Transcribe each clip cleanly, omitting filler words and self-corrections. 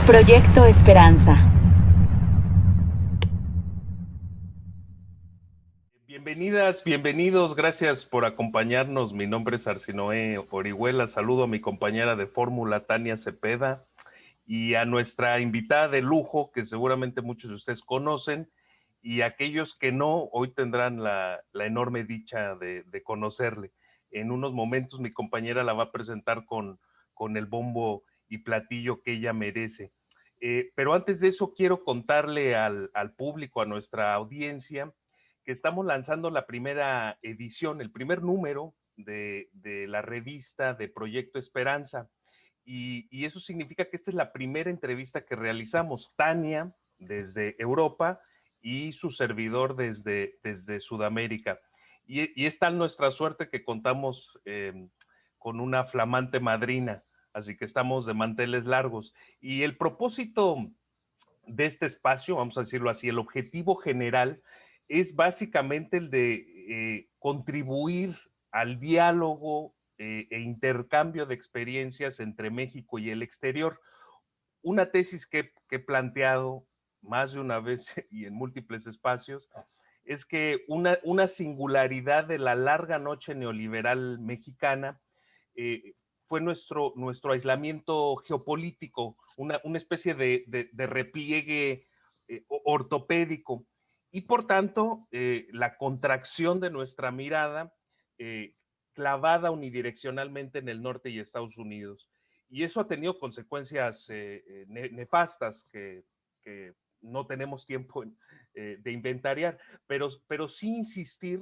Proyecto Esperanza. Bienvenidas, bienvenidos, gracias por acompañarnos. Mi nombre es Arsinoe Orihuela, saludo a mi compañera de fórmula Tania Cepeda y a nuestra invitada de lujo que seguramente muchos de ustedes conocen y aquellos que no, hoy tendrán la enorme dicha de conocerle. En unos momentos mi compañera la va a presentar con el bombo y platillo que ella merece. Pero antes de eso quiero contarle al público, a nuestra audiencia, que estamos lanzando la primera edición, el primer número de la revista de Proyecto Esperanza. Y eso significa que esta es la primera entrevista que realizamos. Tania, desde Europa, y su servidor desde Sudamérica. Y es tal nuestra suerte que contamos con una flamante madrina, así que estamos de manteles largos. Y el propósito de este espacio, vamos a decirlo así, el objetivo general es básicamente el de contribuir al diálogo e intercambio de experiencias entre México y el exterior. Una tesis que he planteado más de una vez y en múltiples espacios es que una singularidad de la larga noche neoliberal mexicana fue nuestro aislamiento geopolítico, una especie de repliegue ortopédico y por tanto la contracción de nuestra mirada clavada unidireccionalmente en el norte y Estados Unidos. Y eso ha tenido consecuencias nefastas que no tenemos tiempo de inventariar, pero sí insistir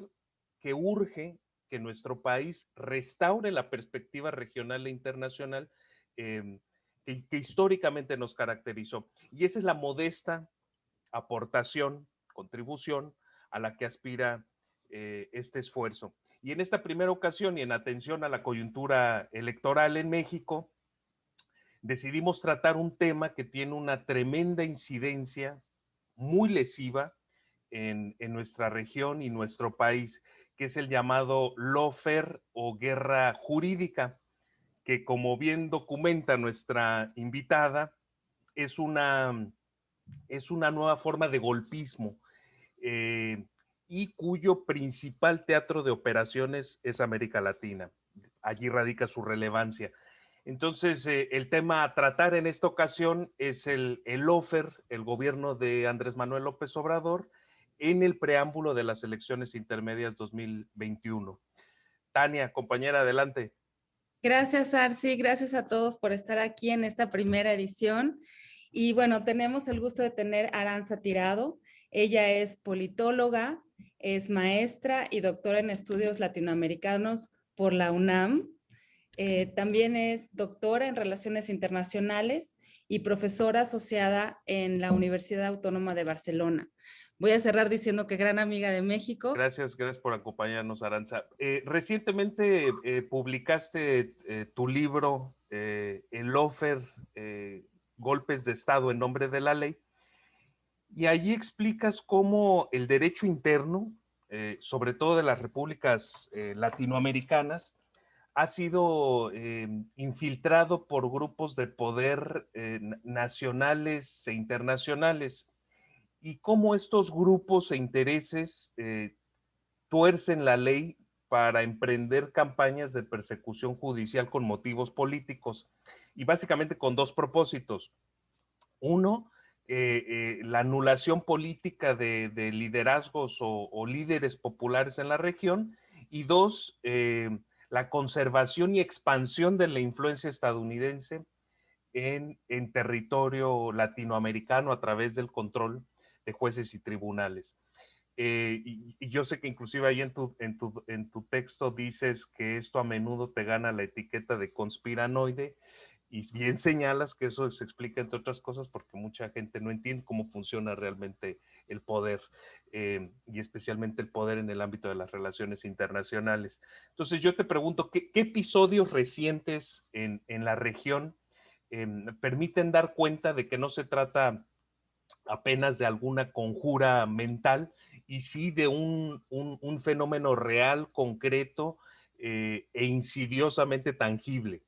que urge que nuestro país restaure la perspectiva regional e internacional que históricamente nos caracterizó. Y esa es la modesta aportación, contribución a la que aspira este esfuerzo. Y en esta primera ocasión y en atención a la coyuntura electoral en México, decidimos tratar un tema que tiene una tremenda incidencia muy lesiva en nuestra región y nuestro país, que es el llamado lawfare o guerra jurídica, que como bien documenta nuestra invitada, es una nueva forma de golpismo eh, y cuyo principal teatro de operaciones es América Latina. Allí radica su relevancia. Entonces, el tema a tratar en esta ocasión es el lawfare, el gobierno de Andrés Manuel López Obrador, en el preámbulo de las elecciones intermedias 2021. Tania, compañera, adelante. Gracias, Arsi. Gracias a todos por estar aquí en esta primera edición. Y bueno, tenemos el gusto de tener a Aranza Tirado. Ella es politóloga, es maestra y doctora en estudios latinoamericanos por la UNAM. También es doctora en Relaciones Internacionales y profesora asociada en la Universidad Autónoma de Barcelona. Voy a cerrar diciendo que gran amiga de México. Gracias por acompañarnos, Aranza. Recientemente publicaste tu libro, El lawfare, Golpes de Estado en nombre de la ley, y allí explicas cómo el derecho interno, sobre todo de las repúblicas latinoamericanas, ha sido infiltrado por grupos de poder nacionales e internacionales y cómo estos grupos e intereses tuercen la ley para emprender campañas de persecución judicial con motivos políticos y básicamente con dos propósitos. Uno, la anulación política de liderazgos o líderes populares en la región y dos, la conservación y expansión de la influencia estadounidense en territorio latinoamericano a través del control de jueces y tribunales. Y yo sé que inclusive ahí en tu texto dices que esto a menudo te gana la etiqueta de conspiranoide y bien señalas que eso se explica entre otras cosas porque mucha gente no entiende cómo funciona realmente el poder y especialmente el poder en el ámbito de las relaciones internacionales. Entonces yo te pregunto, ¿qué episodios recientes en la región permiten dar cuenta de que no se trata apenas de alguna conjura mental y sí de un fenómeno real, concreto e insidiosamente tangible?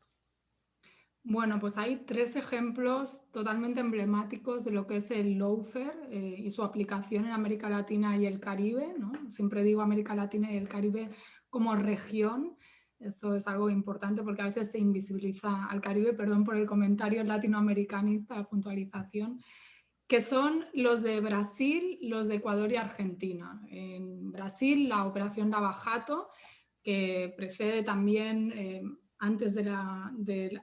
Bueno, pues hay tres ejemplos totalmente emblemáticos de lo que es el lawfare y su aplicación en América Latina y el Caribe, ¿no? Siempre digo América Latina y el Caribe como región. Esto es algo importante porque a veces se invisibiliza al Caribe, perdón por el comentario latinoamericanista, la puntualización, que son los de Brasil, los de Ecuador y Argentina. En Brasil, la operación Lava Jato, que precede también, antes de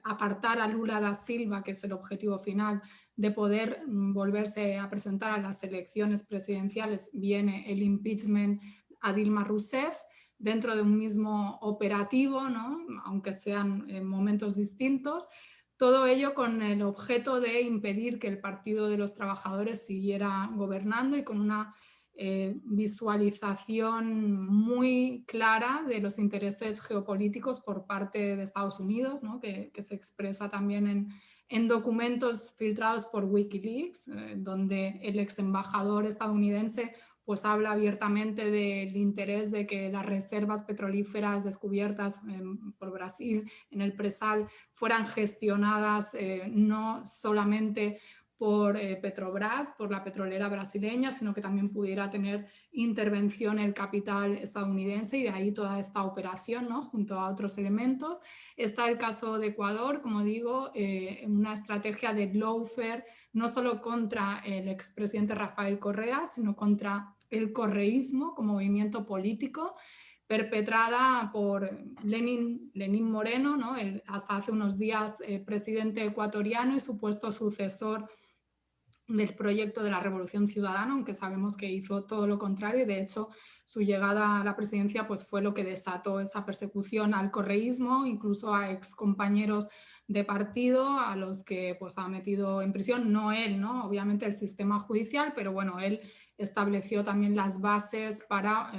apartar a Lula da Silva, que es el objetivo final, de poder volverse a presentar a las elecciones presidenciales, viene el impeachment a Dilma Rousseff dentro de un mismo operativo, ¿no? Aunque sean en momentos distintos. Todo ello con el objeto de impedir que el Partido de los Trabajadores siguiera gobernando y con una visualización muy clara de los intereses geopolíticos por parte de Estados Unidos, ¿no? que se expresa también en documentos filtrados por Wikileaks, donde el ex embajador estadounidense pues habla abiertamente del interés de que las reservas petrolíferas descubiertas por Brasil en el Presal fueran gestionadas no solamente por Petrobras, por la petrolera brasileña, sino que también pudiera tener intervención el capital estadounidense, y de ahí toda esta operación, ¿no? Junto a otros elementos. Está el caso de Ecuador, como digo, una estrategia de lawfare, no solo contra el expresidente Rafael Correa, sino contra el correísmo como movimiento político, perpetrada por Lenín Moreno, ¿no? Hasta hace unos días presidente ecuatoriano y supuesto sucesor del proyecto de la Revolución Ciudadana, aunque sabemos que hizo todo lo contrario, y de hecho su llegada a la presidencia pues, fue lo que desató esa persecución al correísmo, incluso a excompañeros de partido a los que pues, ha metido en prisión, no él, ¿no? Obviamente el sistema judicial, pero bueno, él estableció también las bases para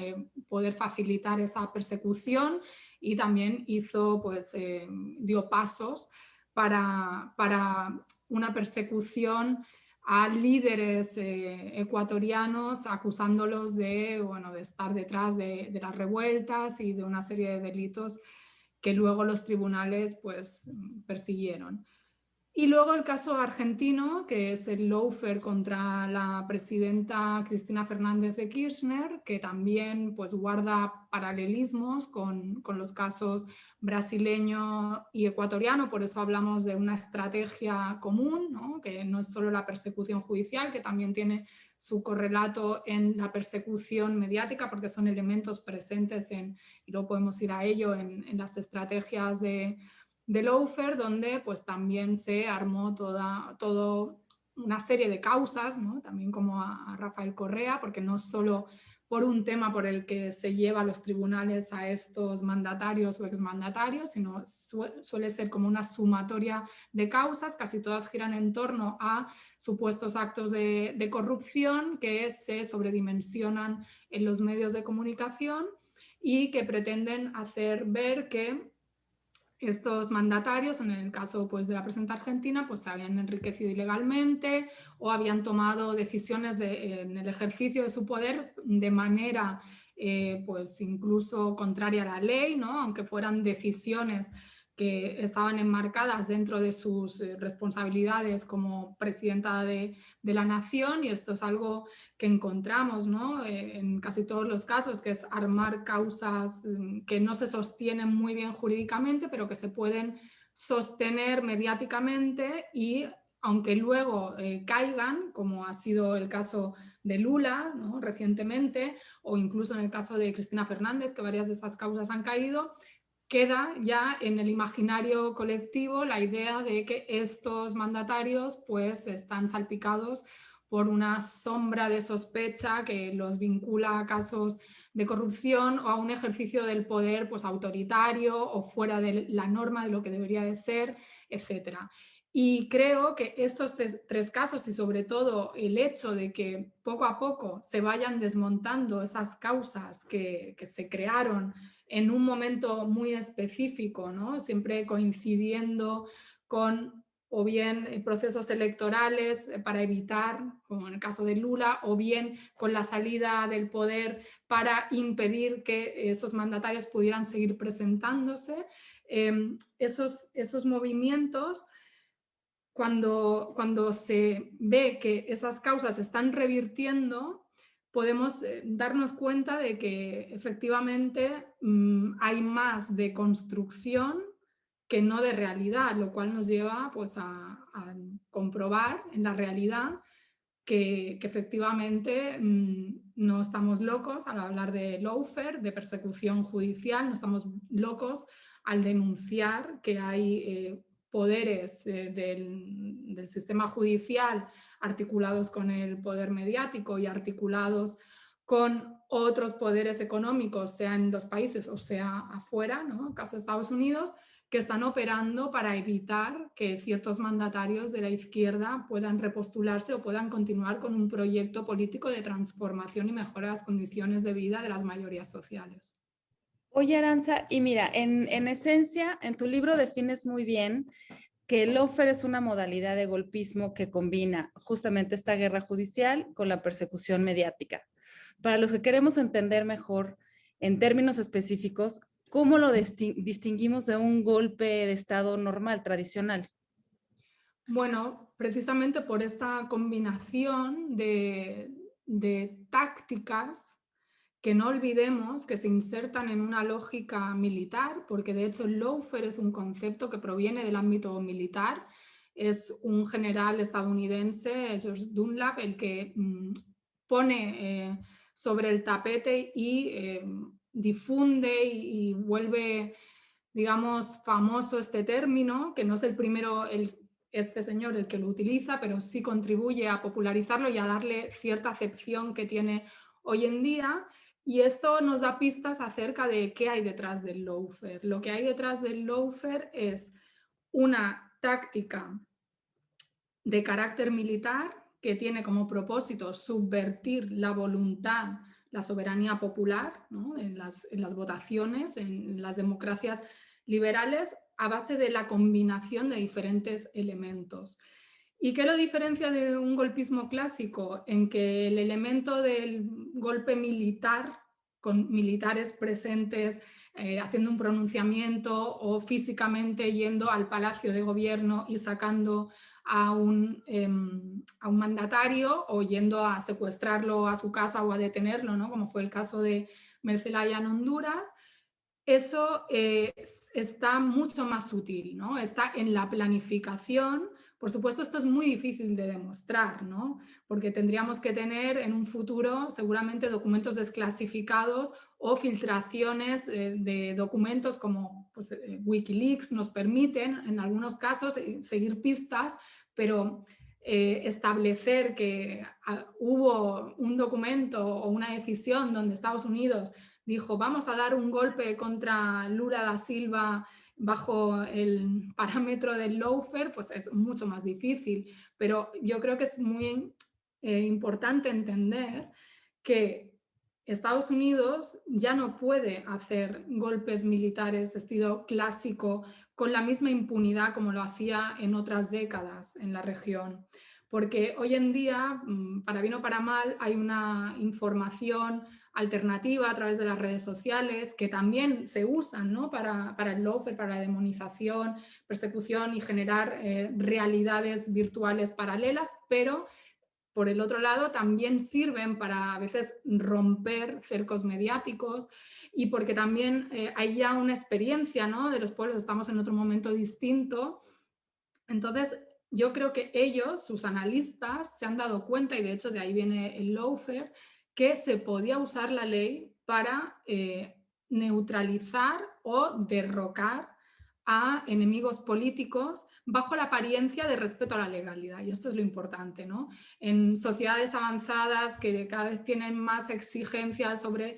poder facilitar esa persecución, y también hizo, pues, dio pasos para una persecución a líderes ecuatorianos, acusándolos de, bueno, de estar detrás de las revueltas y de una serie de delitos que luego los tribunales pues, persiguieron. Y luego el caso argentino, que es el lawfare contra la presidenta Cristina Fernández de Kirchner, que también pues, guarda paralelismos con los casos brasileño y ecuatoriano. Por eso hablamos de una estrategia común, ¿no? Que no es solo la persecución judicial, que también tiene su correlato en la persecución mediática, porque son elementos presentes y luego podemos ir a ello en las estrategias de lawfare, donde pues también se armó todo una serie de causas, ¿no? También como a Rafael Correa, porque no solo por un tema por el que se lleva a los tribunales a estos mandatarios o exmandatarios, sino suele ser como una sumatoria de causas, casi todas giran en torno a supuestos actos de corrupción que se sobredimensionan en los medios de comunicación y que pretenden hacer ver que estos mandatarios, en el caso pues, de la presidenta argentina, pues se habían enriquecido ilegalmente o habían tomado decisiones en el ejercicio de su poder de manera pues incluso contraria a la ley, ¿no? Aunque fueran decisiones que estaban enmarcadas dentro de sus responsabilidades como presidenta de la nación, y esto es algo que encontramos, ¿no? En casi todos los casos, que es armar causas que no se sostienen muy bien jurídicamente, pero que se pueden sostener mediáticamente, y aunque luego caigan, como ha sido el caso de Lula, ¿no? Recientemente, o incluso en el caso de Cristina Fernández, que varias de esas causas han caído, queda ya en el imaginario colectivo la idea de que estos mandatarios pues están salpicados por una sombra de sospecha que los vincula a casos de corrupción o a un ejercicio del poder pues autoritario o fuera de la norma de lo que debería de ser, etcétera. Y creo que estos tres casos, y sobre todo el hecho de que poco a poco se vayan desmontando esas causas que se crearon en un momento muy específico, ¿no? Siempre coincidiendo con o bien procesos electorales para evitar, como en el caso de Lula, o bien con la salida del poder para impedir que esos mandatarios pudieran seguir presentándose, esos movimientos, cuando se ve que esas causas se están revirtiendo, podemos darnos cuenta de que efectivamente hay más de construcción que no de realidad, lo cual nos lleva pues, a comprobar en la realidad que efectivamente no estamos locos al hablar de lawfare, de persecución judicial, no estamos locos al denunciar que hay poderes del sistema judicial articulados con el poder mediático y articulados con otros poderes económicos, sea en los países o sea afuera, ¿no? En caso de Estados Unidos, que están operando para evitar que ciertos mandatarios de la izquierda puedan repostularse o puedan continuar con un proyecto político de transformación y mejora de las condiciones de vida de las mayorías sociales. Oye, Aranza, y mira, en esencia, en tu libro defines muy bien que el lawfare es una modalidad de golpismo que combina justamente esta guerra judicial con la persecución mediática. Para los que queremos entender mejor, en términos específicos, ¿cómo lo distinguimos de un golpe de Estado normal, tradicional? Bueno, precisamente por esta combinación de tácticas que no olvidemos que se insertan en una lógica militar, porque de hecho el lawfare es un concepto que proviene del ámbito militar. Es un general estadounidense, George Dunlap, el que pone sobre el tapete y difunde y vuelve, digamos, famoso este término, que no es el primero, este señor el que lo utiliza, pero sí contribuye a popularizarlo y a darle cierta acepción que tiene hoy en día. Y esto nos da pistas acerca de qué hay detrás del lawfare. Lo que hay detrás del lawfare es una táctica de carácter militar que tiene como propósito subvertir la voluntad, la soberanía popular, ¿no? en las votaciones, en las democracias liberales, a base de la combinación de diferentes elementos. ¿Y qué lo diferencia de un golpismo clásico? En que el elemento del golpe militar, con militares presentes haciendo un pronunciamiento o físicamente yendo al Palacio de Gobierno y sacando a un mandatario o yendo a secuestrarlo a su casa o a detenerlo, ¿no? Como fue el caso de Mercelaya en Honduras, eso está mucho más sutil, ¿no? Está en la planificación. Por supuesto, esto es muy difícil de demostrar, ¿no? Porque tendríamos que tener en un futuro seguramente documentos desclasificados o filtraciones de documentos como pues, Wikileaks nos permiten en algunos casos seguir pistas, pero establecer que hubo un documento o una decisión donde Estados Unidos dijo vamos a dar un golpe contra Lula da Silva bajo el parámetro del lawfare, pues es mucho más difícil. Pero yo creo que es muy importante entender que Estados Unidos ya no puede hacer golpes militares de estilo clásico con la misma impunidad como lo hacía en otras décadas en la región. Porque hoy en día, para bien o para mal, hay una información alternativa a través de las redes sociales que también se usan, ¿no? para el lawfare, para la demonización, persecución y generar realidades virtuales paralelas, pero por el otro lado también sirven para a veces romper cercos mediáticos y porque también hay ya una experiencia, ¿no? de los pueblos, estamos en otro momento distinto. Entonces, yo creo que ellos, sus analistas, se han dado cuenta, y de hecho de ahí viene el lawfare, que se podía usar la ley para neutralizar o derrocar a enemigos políticos bajo la apariencia de respeto a la legalidad. Y esto es lo importante, ¿no? En sociedades avanzadas que cada vez tienen más exigencias sobre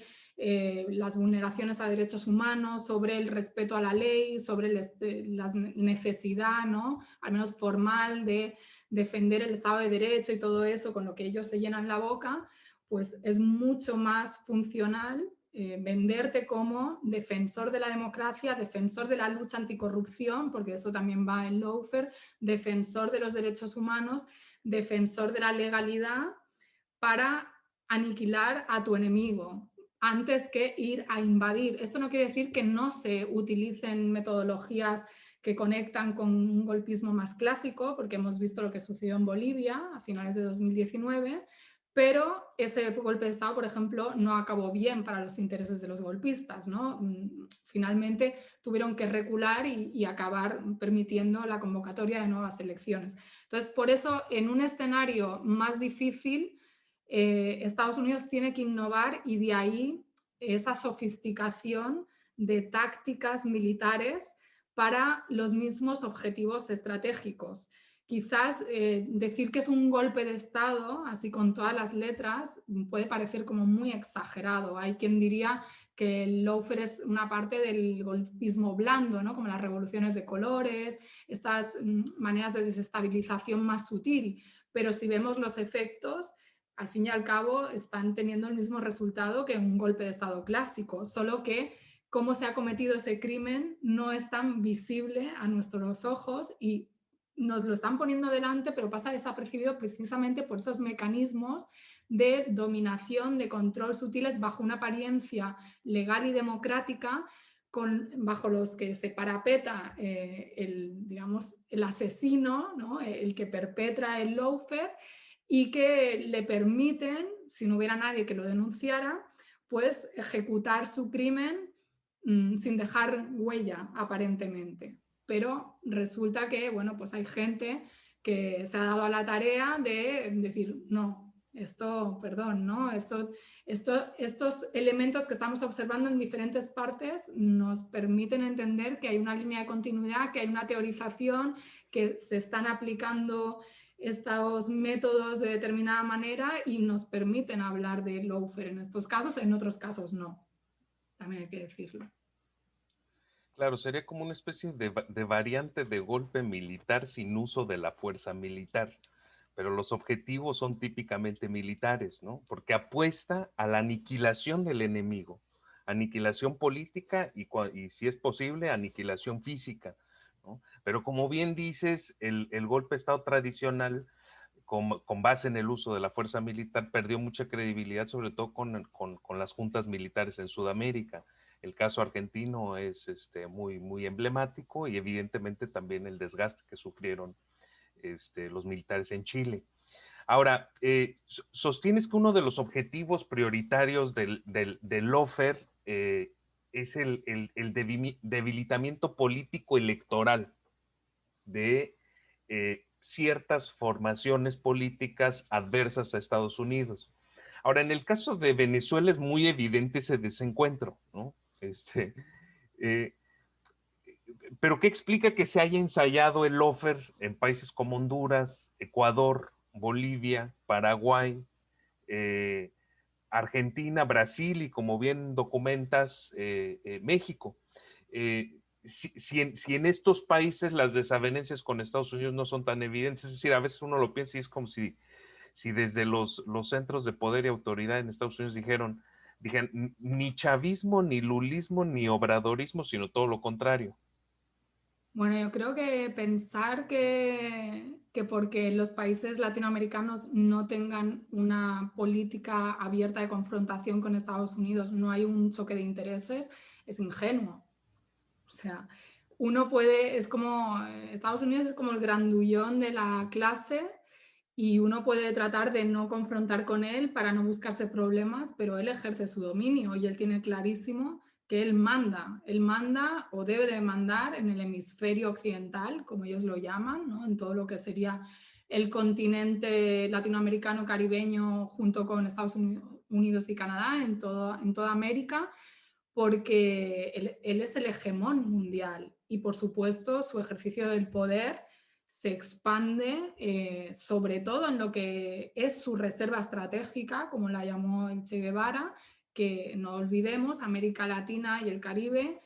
las vulneraciones a derechos humanos, sobre el respeto a la ley, sobre la necesidad, ¿no? al menos formal, de defender el Estado de Derecho y todo eso, con lo que ellos se llenan la boca, pues es mucho más funcional venderte como defensor de la democracia, defensor de la lucha anticorrupción, porque eso también va en lawfare, defensor de los derechos humanos, defensor de la legalidad para aniquilar a tu enemigo. antes que ir a invadir. Esto no quiere decir que no se utilicen metodologías que conectan con un golpismo más clásico, porque hemos visto lo que sucedió en Bolivia a finales de 2019, pero ese golpe de Estado, por ejemplo, no acabó bien para los intereses de los golpistas, ¿no? Finalmente tuvieron que recular y acabar permitiendo la convocatoria de nuevas elecciones. Entonces, por eso, en un escenario más difícil, Estados Unidos tiene que innovar, y de ahí esa sofisticación de tácticas militares para los mismos objetivos estratégicos. Quizás decir que es un golpe de Estado, así con todas las letras, puede parecer como muy exagerado. Hay quien diría que el lawfare es una parte del golpismo blando, ¿no? Como las revoluciones de colores, estas maneras de desestabilización más sutil. Pero si vemos los efectos, al fin y al cabo están teniendo el mismo resultado que un golpe de Estado clásico, solo que cómo se ha cometido ese crimen no es tan visible a nuestros ojos y nos lo están poniendo delante, pero pasa desapercibido precisamente por esos mecanismos de dominación, de control sutiles bajo una apariencia legal y democrática, bajo los que se parapeta el asesino, ¿no? El que perpetra el lawfare, y que le permiten, si no hubiera nadie que lo denunciara, pues ejecutar su crimen sin dejar huella aparentemente. Pero resulta que, bueno, pues hay gente que se ha dado a la tarea de decir, no, esto, perdón, ¿no? Estos elementos que estamos observando en diferentes partes nos permiten entender que hay una línea de continuidad, que hay una teorización, que se están aplicando estos métodos de determinada manera y nos permiten hablar de lawfare en estos casos, en otros casos no. También hay que decirlo. Claro, sería como una especie de variante de golpe militar sin uso de la fuerza militar, pero los objetivos son típicamente militares, ¿no? Porque apuesta a la aniquilación del enemigo, aniquilación política y si es posible, aniquilación física, ¿no? Pero como bien dices, el golpe de Estado tradicional, con base en el uso de la fuerza militar, perdió mucha credibilidad, sobre todo con las juntas militares en Sudamérica. El caso argentino es muy emblemático, y evidentemente también el desgaste que sufrieron los militares en Chile. Ahora, sostienes que uno de los objetivos prioritarios del lawfare es el debilitamiento político electoral de ciertas formaciones políticas adversas a Estados Unidos. Ahora, en el caso de Venezuela es muy evidente ese desencuentro, ¿no? Eh, pero ¿qué explica que se haya ensayado el lawfare en países como Honduras, Ecuador, Bolivia, Paraguay, eh, Argentina, Brasil y, como bien documentas, México? Si en estos países las desavenencias con Estados Unidos no son tan evidentes, es decir, a veces uno lo piensa y es como si desde los centros de poder y autoridad en Estados Unidos dijeran ni chavismo, ni lulismo, ni obradorismo, sino todo lo contrario. Bueno, yo creo que pensar que porque los países latinoamericanos no tengan una política abierta de confrontación con Estados Unidos, no hay un choque de intereses, es ingenuo. O sea, uno puede, es como, Estados Unidos es como el grandullón de la clase, y uno puede tratar de no confrontar con él para no buscarse problemas, pero él ejerce su dominio y él tiene clarísimo que él manda o debe de mandar en el hemisferio occidental, como ellos lo llaman, ¿no? En todo lo que sería el continente latinoamericano, caribeño, junto con Estados Unidos y Canadá, en toda América, porque él es el hegemón mundial y, por supuesto, su ejercicio del poder se expande sobre todo en lo que es su reserva estratégica, como la llamó el Che Guevara, que no olvidemos, América Latina y el Caribe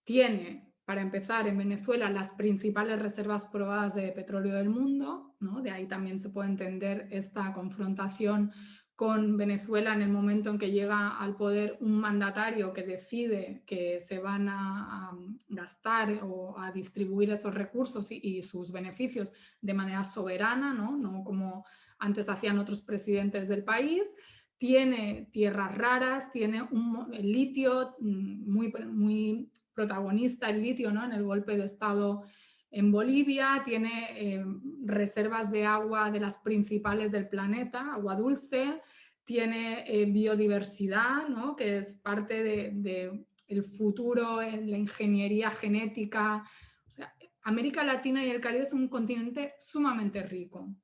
tiene, para empezar, en Venezuela las principales reservas probadas de petróleo del mundo, ¿no? De ahí también se puede entender esta confrontación con Venezuela en el momento en que llega al poder un mandatario que decide que se van a gastar o a distribuir esos recursos y sus beneficios de manera soberana, ¿no? No como antes hacían otros presidentes del país. tiene tierras raras, tiene el litio, muy protagonista el litio, ¿no? En el golpe de Estado en Bolivia, tiene reservas de agua de las principales del planeta, agua dulce, tiene biodiversidad, ¿no? Que es parte del futuro en la ingeniería genética. O sea, América Latina y el Caribe es un continente sumamente rico.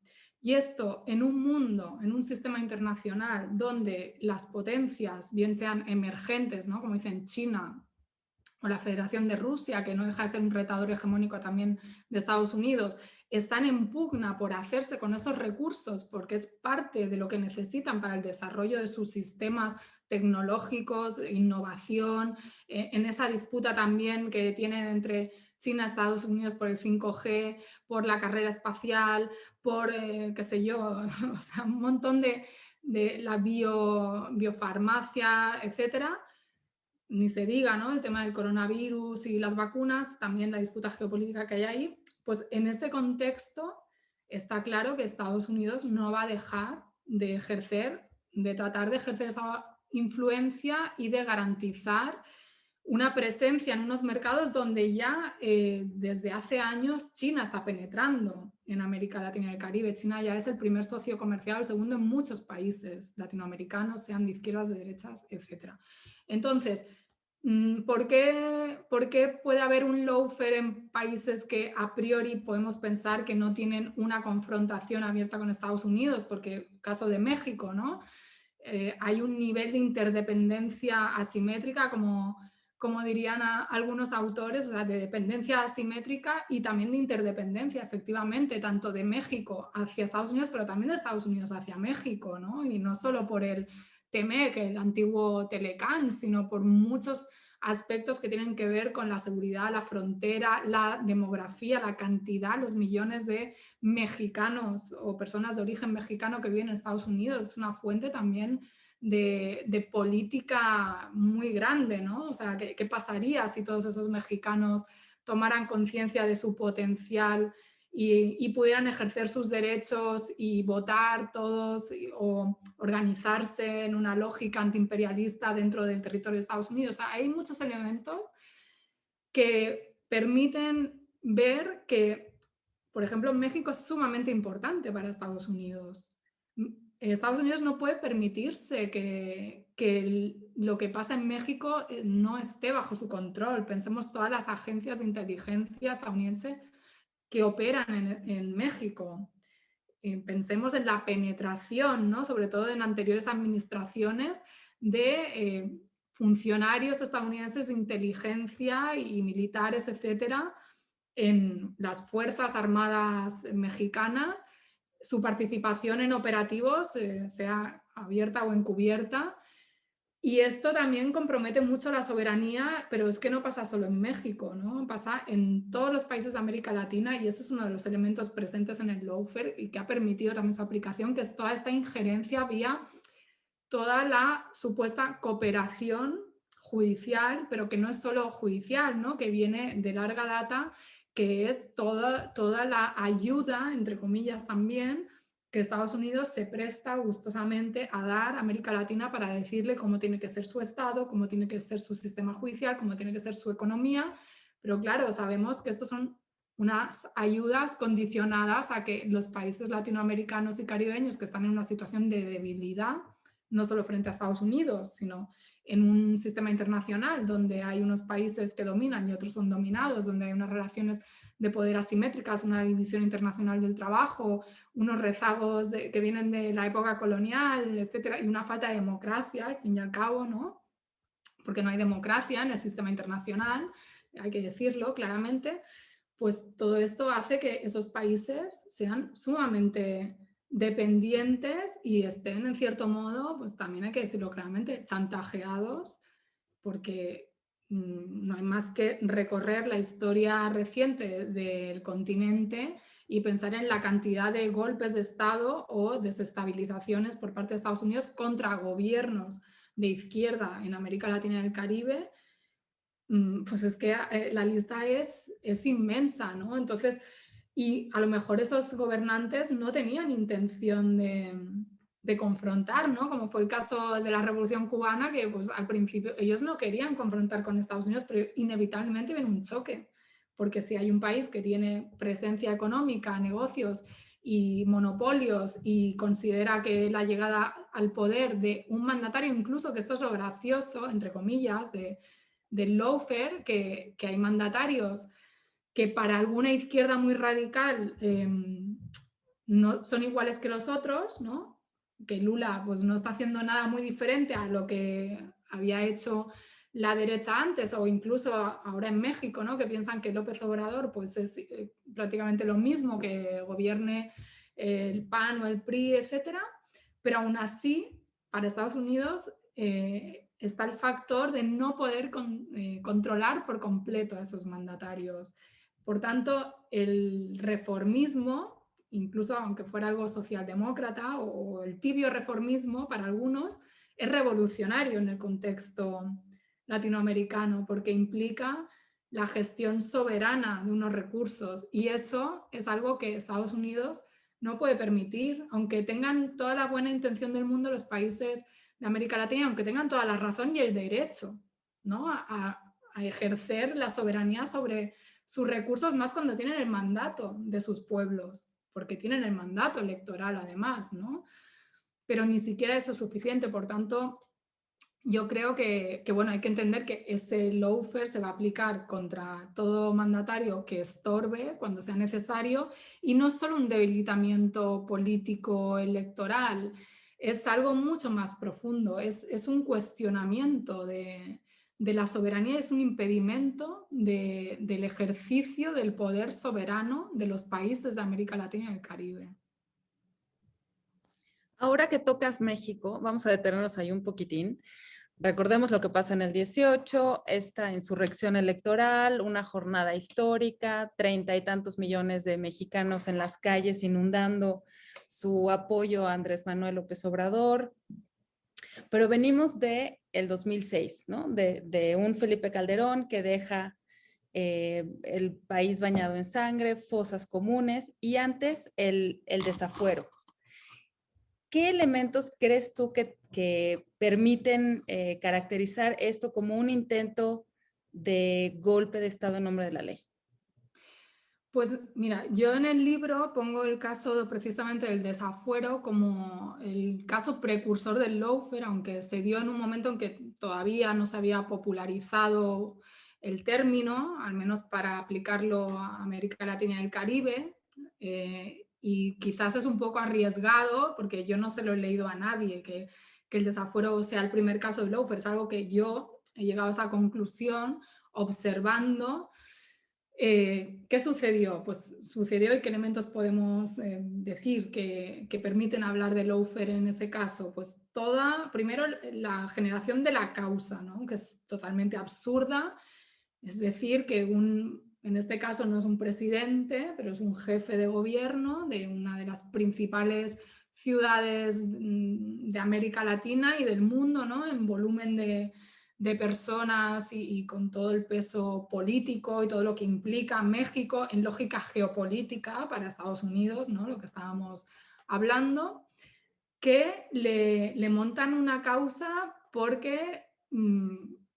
Y esto en un mundo, en un sistema internacional donde las potencias, bien sean emergentes, ¿no? Como dicen China o la Federación de Rusia, que no deja de ser un retador hegemónico también de Estados Unidos, están en pugna por hacerse con esos recursos porque es parte de lo que necesitan para el desarrollo de sus sistemas tecnológicos, innovación, en esa disputa también que tienen entre China y Estados Unidos por el 5G, por la carrera espacial, por, qué sé yo, o sea, un montón de la biofarmacia, etcétera. Ni se diga, ¿no? El tema del coronavirus y las vacunas, también la disputa geopolítica que hay ahí. Pues en este contexto está claro que Estados Unidos no va a dejar de ejercer, de tratar de ejercer esa influencia y de garantizar una presencia en unos mercados donde ya desde hace años China está penetrando en América Latina y el Caribe. China ya es el primer socio comercial, el segundo en muchos países latinoamericanos, sean de izquierdas, de derechas, etc. Entonces, ¿por qué puede haber un lawfare en países que a priori podemos pensar que no tienen una confrontación abierta con Estados Unidos? Porque caso de México, ¿no? Hay un nivel de interdependencia asimétrica, como dirían algunos autores, o sea, de dependencia asimétrica y también de interdependencia, efectivamente, tanto de México hacia Estados Unidos, pero también de Estados Unidos hacia México, ¿no? Y no solo por el TEMEC, el antiguo Telecán, sino por muchos aspectos que tienen que ver con la seguridad, la frontera, la demografía, la cantidad, los millones de mexicanos o personas de origen mexicano que viven en Estados Unidos. Es una fuente también de política muy grande, ¿no? O sea, ¿qué pasaría si todos esos mexicanos tomaran conciencia de su potencial y pudieran ejercer sus derechos y votar todos o organizarse en una lógica antiimperialista dentro del territorio de Estados Unidos? O sea, hay muchos elementos que permiten ver que, por ejemplo, México es sumamente importante para Estados Unidos. Estados Unidos no puede permitirse que lo que pasa en México no esté bajo su control. Pensemos todas las agencias de inteligencia estadounidense que operan en México. Pensemos en la penetración, ¿no? Sobre todo en anteriores administraciones, de funcionarios estadounidenses de inteligencia y militares, etcétera, en las Fuerzas Armadas mexicanas, su participación en operativos, sea abierta o encubierta. Y esto también compromete mucho la soberanía, pero es que no pasa solo en México, ¿no? Pasa en todos los países de América Latina y eso es uno de los elementos presentes en el lawfare y que ha permitido también su aplicación, que es toda esta injerencia vía toda la supuesta cooperación judicial, pero que no es solo judicial, ¿no? Que viene de larga data, que es toda la ayuda, entre comillas también, que Estados Unidos se presta gustosamente a dar a América Latina para decirle cómo tiene que ser su Estado, cómo tiene que ser su sistema judicial, cómo tiene que ser su economía. Pero claro, sabemos que estos son unas ayudas condicionadas a que los países latinoamericanos y caribeños que están en una situación de debilidad, no solo frente a Estados Unidos, sino en un sistema internacional donde hay unos países que dominan y otros son dominados, donde hay unas relaciones de poder asimétricas, una división internacional del trabajo, unos rezagos que vienen de la época colonial, etcétera, y una falta de democracia, al fin y al cabo, ¿no? Porque no hay democracia en el sistema internacional, hay que decirlo claramente. Pues todo esto hace que esos países sean sumamente dependientes y estén en cierto modo, pues también hay que decirlo claramente, chantajeados, porque no hay más que recorrer la historia reciente del continente y pensar en la cantidad de golpes de Estado o desestabilizaciones por parte de Estados Unidos contra gobiernos de izquierda en América Latina y el Caribe. Pues es que la lista es inmensa, ¿no? Entonces, y a lo mejor esos gobernantes no tenían intención de confrontar, ¿no? Como fue el caso de la Revolución Cubana, que pues al principio ellos no querían confrontar con Estados Unidos, pero inevitablemente viene un choque, porque si hay un país que tiene presencia económica, negocios y monopolios y considera que la llegada al poder de un mandatario, incluso que esto es lo gracioso, entre comillas, del lawfare, que hay mandatarios que para alguna izquierda muy radical no son iguales que los otros, ¿no? Que Lula pues, no está haciendo nada muy diferente a lo que había hecho la derecha antes, o incluso ahora en México, ¿no? Que piensan que López Obrador pues, es prácticamente lo mismo, que gobierne el PAN o el PRI, etcétera. Pero aún así, para Estados Unidos está el factor de no poder controlar por completo a esos mandatarios. Por tanto, el reformismo, incluso aunque fuera algo socialdemócrata o el tibio reformismo para algunos, es revolucionario en el contexto latinoamericano porque implica la gestión soberana de unos recursos, y eso es algo que Estados Unidos no puede permitir, aunque tengan toda la buena intención del mundo los países de América Latina, aunque tengan toda la razón y el derecho, ¿no? a ejercer la soberanía sobre sus recursos, más cuando tienen el mandato de sus pueblos, porque tienen el mandato electoral además, ¿no? Pero ni siquiera eso es suficiente. Por tanto, yo creo que bueno, hay que entender que ese lawfare se va a aplicar contra todo mandatario que estorbe cuando sea necesario, y no es solo un debilitamiento político electoral, es algo mucho más profundo, es un cuestionamiento de la soberanía, es un impedimento del ejercicio del poder soberano de los países de América Latina y el Caribe. Ahora que tocas México, vamos a detenernos ahí un poquitín. Recordemos lo que pasa en el 18, esta insurrección electoral, una jornada histórica, 30 y tantos millones de mexicanos en las calles inundando su apoyo a Andrés Manuel López Obrador. Pero venimos de el 2006, ¿no? De un Felipe Calderón que deja el país bañado en sangre, fosas comunes, y antes el desafuero. ¿Qué elementos crees tú que permiten caracterizar esto como un intento de golpe de Estado en nombre de la ley? Pues mira, yo en el libro pongo el caso precisamente del desafuero como el caso precursor del lawfare, aunque se dio en un momento en que todavía no se había popularizado el término, al menos para aplicarlo a América Latina y el Caribe. Y quizás es un poco arriesgado, porque yo no se lo he leído a nadie, que el desafuero sea el primer caso del lawfare. Es algo que yo he llegado a esa conclusión observando. ¿Qué sucedió? Pues sucedió, y qué elementos podemos decir que permiten hablar de lawfare en ese caso. Pues primero la generación de la causa, ¿no? Que es totalmente absurda. Es decir, que en este caso no es un presidente, pero es un jefe de gobierno de una de las principales ciudades de América Latina y del mundo, ¿no? En volumen de personas y con todo el peso político y todo lo que implica México en lógica geopolítica para Estados Unidos, ¿no? Lo que estábamos hablando, que le montan una causa porque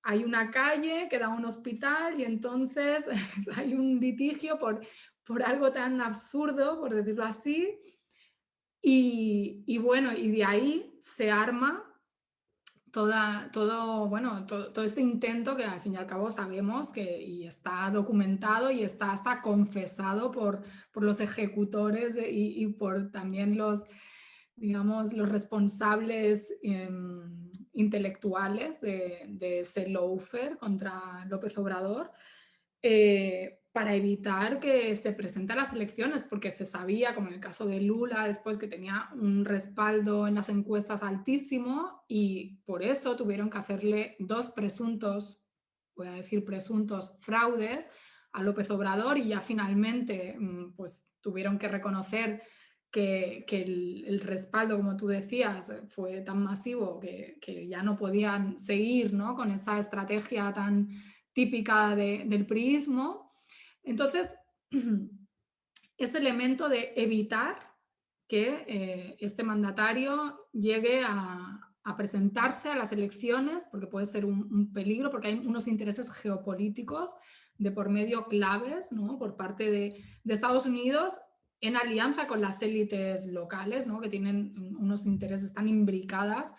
hay una calle que da a un hospital, y entonces hay un litigio por algo tan absurdo, por decirlo así, y bueno, y de ahí se arma todo este intento, que al fin y al cabo sabemos que y está documentado y está hasta confesado por los ejecutores y por también digamos, los responsables intelectuales de ese lawfare contra López Obrador, para evitar que se presente a las elecciones, porque se sabía, como en el caso de Lula, después, que tenía un respaldo en las encuestas altísimo, y por eso tuvieron que hacerle dos presuntos, voy a decir presuntos, fraudes a López Obrador, y ya finalmente pues tuvieron que reconocer que el respaldo, como tú decías, fue tan masivo que ya no podían seguir, ¿no? Con esa estrategia tan típica del priismo. Entonces, ese elemento de evitar que este mandatario llegue a presentarse a las elecciones, porque puede ser un peligro, porque hay unos intereses geopolíticos de por medio claves, ¿no? Por parte de Estados Unidos en alianza con las élites locales, ¿no? Que tienen unos intereses tan imbricadas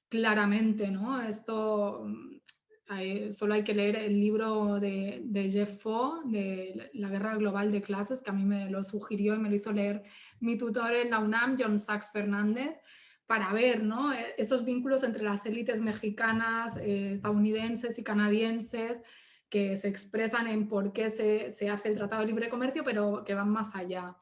claramente, ¿no? Esto solo hay que leer el libro de Jeff Foe, de La guerra global de clases, que a mí me lo sugirió y me lo hizo leer mi tutor en la UNAM, John Sachs Fernández, para ver, ¿no? Esos vínculos entre las élites mexicanas, estadounidenses y canadienses que se expresan en por qué se hace el Tratado de Libre Comercio, pero que van más allá.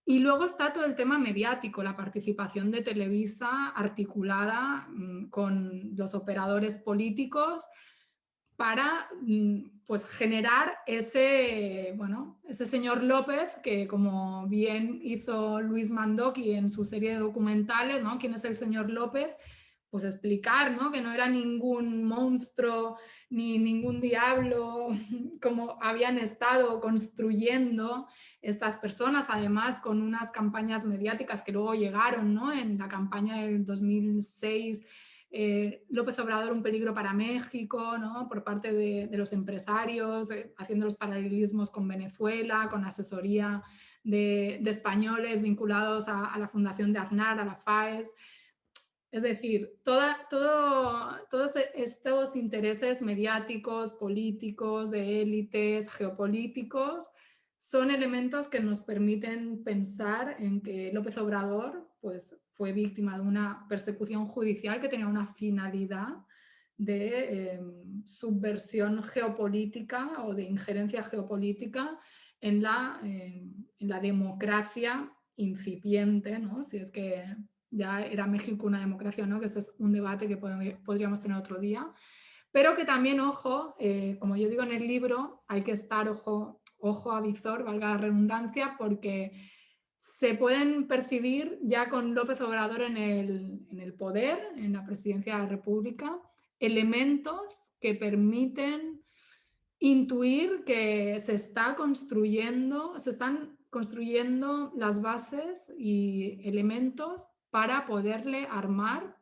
Y luego está todo el tema mediático, la participación de Televisa articulada con los operadores políticos para pues generar ese señor López que, como bien hizo Luis Mandoki en su serie de documentales, ¿no? ¿Quién es el señor López? Pues explicar, ¿no? Que no era ningún monstruo ni ningún diablo como habían estado construyendo estas personas, además con unas campañas mediáticas que luego llegaron, ¿no? En la campaña del 2006, López Obrador, un peligro para México, ¿no? Por parte de los empresarios, haciendo los paralelismos con Venezuela, con asesoría de españoles vinculados a la fundación de Aznar, a la FAES. Es decir, todos estos intereses mediáticos, políticos, de élites, geopolíticos, son elementos que nos permiten pensar en que López Obrador pues, fue víctima de una persecución judicial que tenía una finalidad de subversión geopolítica o de injerencia geopolítica en la democracia incipiente, ¿no? Si es que ya era México una democracia, ¿no? Que ese es un debate que podríamos tener otro día. Pero que también, ojo, como yo digo en el libro, hay que estar ojo a visor, valga la redundancia, porque se pueden percibir ya con López Obrador en el poder, en la presidencia de la República, elementos que permiten intuir que se están construyendo las bases y elementos para poderle armar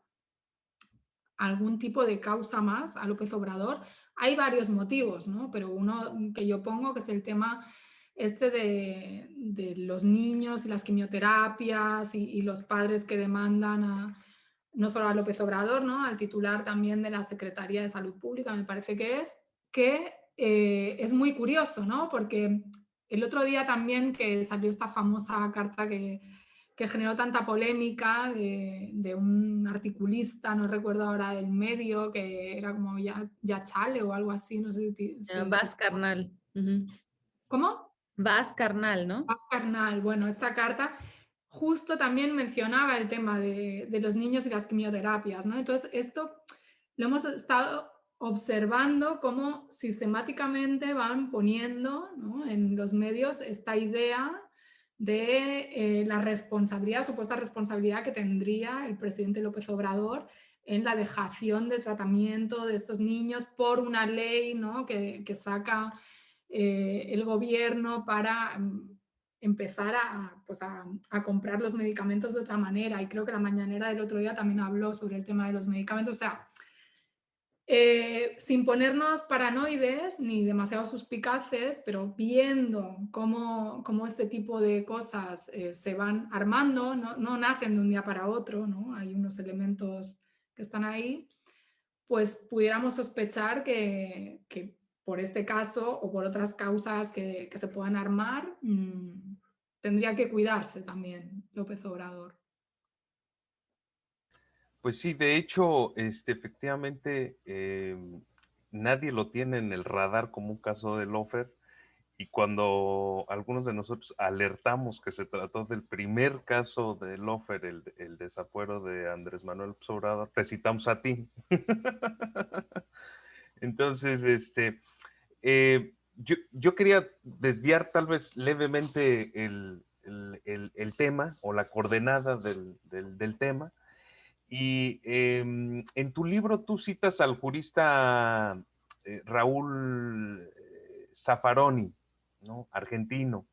algún tipo de causa más a López Obrador. Hay varios motivos, ¿no? Pero uno que yo pongo, que es el tema este de los niños y las quimioterapias y los padres que demandan no solo a López Obrador, ¿no? Al titular también de la Secretaría de Salud Pública, me parece que es muy curioso, ¿no? Porque el otro día también que salió esta famosa carta que generó tanta polémica de un articulista, no recuerdo ahora el medio, que era como ya Chale o algo así, no sé si Vas carnal. ¿Cómo? Vas carnal, ¿no? Vas carnal. Bueno, esta carta justo también mencionaba el tema de los niños y las quimioterapias, ¿no? Entonces, esto lo hemos estado observando cómo sistemáticamente van poniendo, ¿no? En los medios esta idea de la responsabilidad, supuesta responsabilidad que tendría el presidente López Obrador en la dejación de tratamiento de estos niños por una ley, ¿no? que saca el gobierno para empezar a comprar los medicamentos de otra manera. Y creo que la mañanera del otro día también habló sobre el tema de los medicamentos. O sea, sin ponernos paranoides ni demasiado suspicaces, pero viendo cómo este tipo de cosas se van armando, no nacen de un día para otro, ¿no? Hay unos elementos que están ahí, pues pudiéramos sospechar que por este caso o por otras causas que se puedan armar, tendría que cuidarse también López Obrador. Pues sí, de hecho, efectivamente, nadie lo tiene en el radar como un caso de Lofer, y cuando algunos de nosotros alertamos que se trató del primer caso de Lofer, el desafuero de Andrés Manuel López Obrador, te citamos a ti. Entonces, yo quería desviar tal vez levemente el tema o la coordenada del tema. Y en tu libro tú citas al jurista Raúl Zaffaroni, ¿no? Argentino,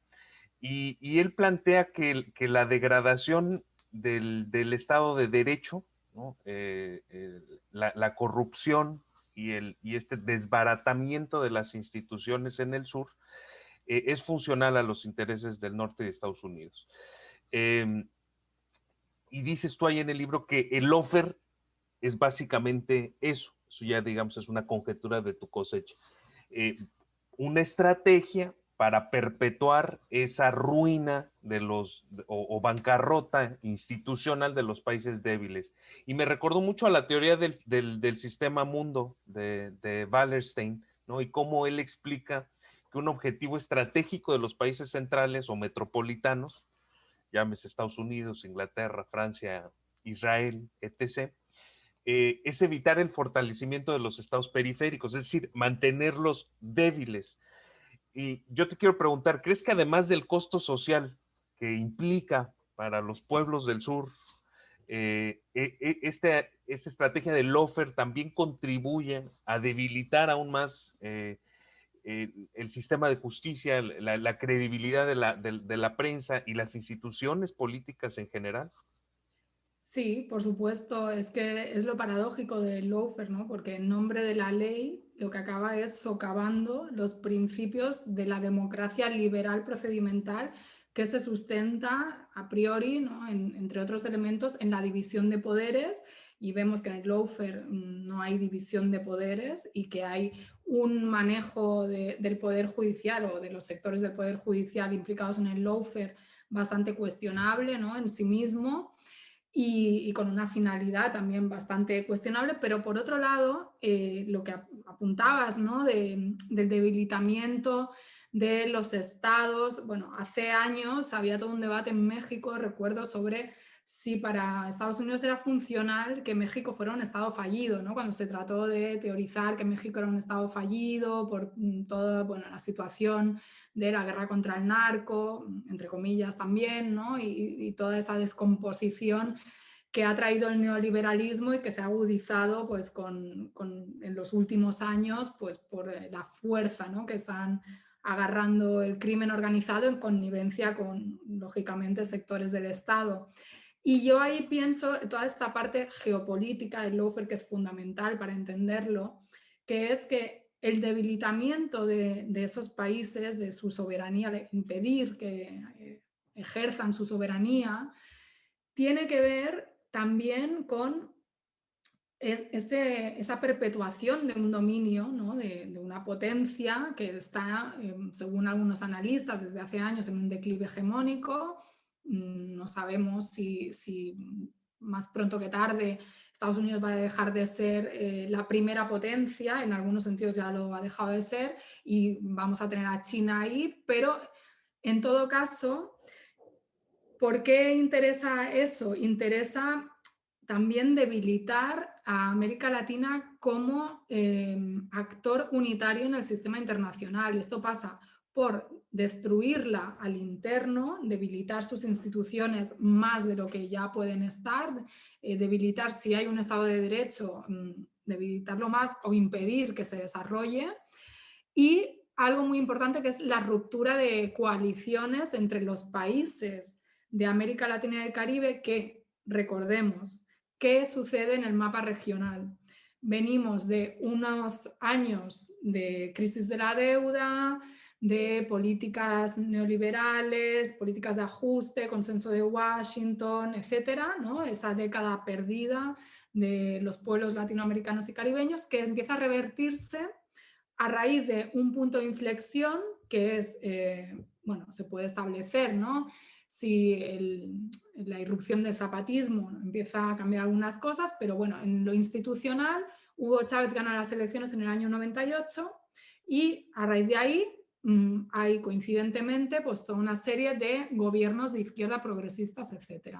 y él plantea que la degradación del Estado de Derecho, ¿no? La corrupción y este desbaratamiento de las instituciones en el sur es funcional a los intereses del norte de Estados Unidos. Y dices tú ahí en el libro que el lawfare es básicamente eso. Eso ya, digamos, es una conjetura de tu cosecha. Una estrategia para perpetuar esa ruina de o bancarrota institucional de los países débiles. Y me recordó mucho a la teoría del sistema mundo de Wallerstein, ¿no? Y cómo él explica que un objetivo estratégico de los países centrales o metropolitanos, llámese Estados Unidos, Inglaterra, Francia, Israel, etc., es evitar el fortalecimiento de los estados periféricos, es decir, mantenerlos débiles. Y yo te quiero preguntar, ¿crees que además del costo social que implica para los pueblos del sur, esta estrategia del lawfare también contribuye a debilitar aún más el sistema de justicia, la credibilidad de la prensa y las instituciones políticas en general? Sí, por supuesto, es que es lo paradójico del lawfare, ¿no? Porque en nombre de la ley lo que acaba es socavando los principios de la democracia liberal procedimental que se sustenta a priori, ¿no? Entre otros elementos, en la división de poderes, y vemos que en el lawfare no hay división de poderes y que hay un manejo del poder judicial o de los sectores del poder judicial implicados en el lawfare bastante cuestionable, ¿no? En sí mismo. Y con una finalidad también bastante cuestionable, pero por otro lado, lo que apuntabas, ¿no? Del debilitamiento de los estados. Bueno, hace años había todo un debate en México, recuerdo, sobre si para Estados Unidos era funcional que México fuera un estado fallido, ¿no? Cuando se trató de teorizar que México era un estado fallido por toda, bueno, la situación de la guerra contra el narco, entre comillas también, ¿no? Y toda esa descomposición que ha traído el neoliberalismo y que se ha agudizado pues, en los últimos años pues, por la fuerza, ¿no? Que están agarrando el crimen organizado en connivencia con, lógicamente, sectores del Estado. Y yo ahí pienso toda esta parte geopolítica del lawfare que es fundamental para entenderlo, que es que el debilitamiento de esos países, de su soberanía, de impedir que ejerzan su soberanía, tiene que ver también con esa perpetuación de un dominio, ¿no? de una potencia que está, según algunos analistas, desde hace años en un declive hegemónico. No sabemos si más pronto que tarde Estados Unidos va a dejar de ser la primera potencia, en algunos sentidos ya lo ha dejado de ser, y vamos a tener a China ahí, pero en todo caso, ¿por qué interesa eso? Interesa también debilitar a América Latina como actor unitario en el sistema internacional. Y esto pasa por destruirla al interno, debilitar sus instituciones más de lo que ya pueden estar, debilitar si hay un Estado de Derecho, debilitarlo más o impedir que se desarrolle. Y algo muy importante que es la ruptura de coaliciones entre los países de América Latina y el Caribe que, recordemos, ¿qué sucede en el mapa regional? Venimos de unos años de crisis de la deuda, de políticas neoliberales, políticas de ajuste, consenso de Washington, etcétera, ¿no? Esa década perdida de los pueblos latinoamericanos y caribeños que empieza a revertirse a raíz de un punto de inflexión que es, bueno, se puede establecer, ¿no? Si la irrupción del zapatismo empieza a cambiar algunas cosas, pero bueno, en lo institucional, Hugo Chávez gana las elecciones en el año 98 y a raíz de ahí hay coincidentemente pues toda una serie de gobiernos de izquierda progresistas, etc.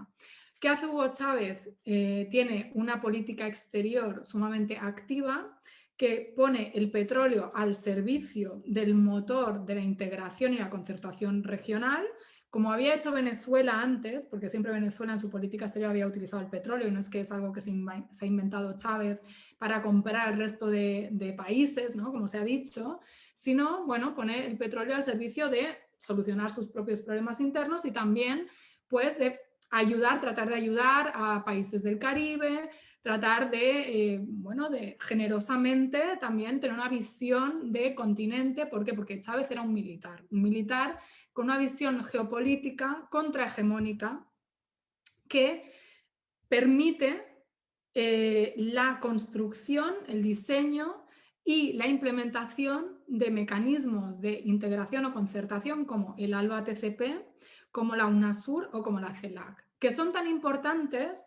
¿Qué hace Hugo Chávez? Tiene una política exterior sumamente activa que pone el petróleo al servicio del motor de la integración y la concertación regional, como había hecho Venezuela antes, porque siempre Venezuela en su política exterior había utilizado el petróleo, y no es que es algo que se ha inventado Chávez para comprar el resto de países, ¿no? Como se ha dicho, sino, bueno, pone el petróleo al servicio de solucionar sus propios problemas internos y también pues de tratar de ayudar a países del Caribe, tratar de, bueno, de generosamente también tener una visión de continente. ¿Por qué? Porque Chávez era un militar con una visión geopolítica contrahegemónica que permite la construcción, el diseño y la implementación de mecanismos de integración o concertación como el ALBA-TCP, como la UNASUR o como la CELAC, que son tan importantes,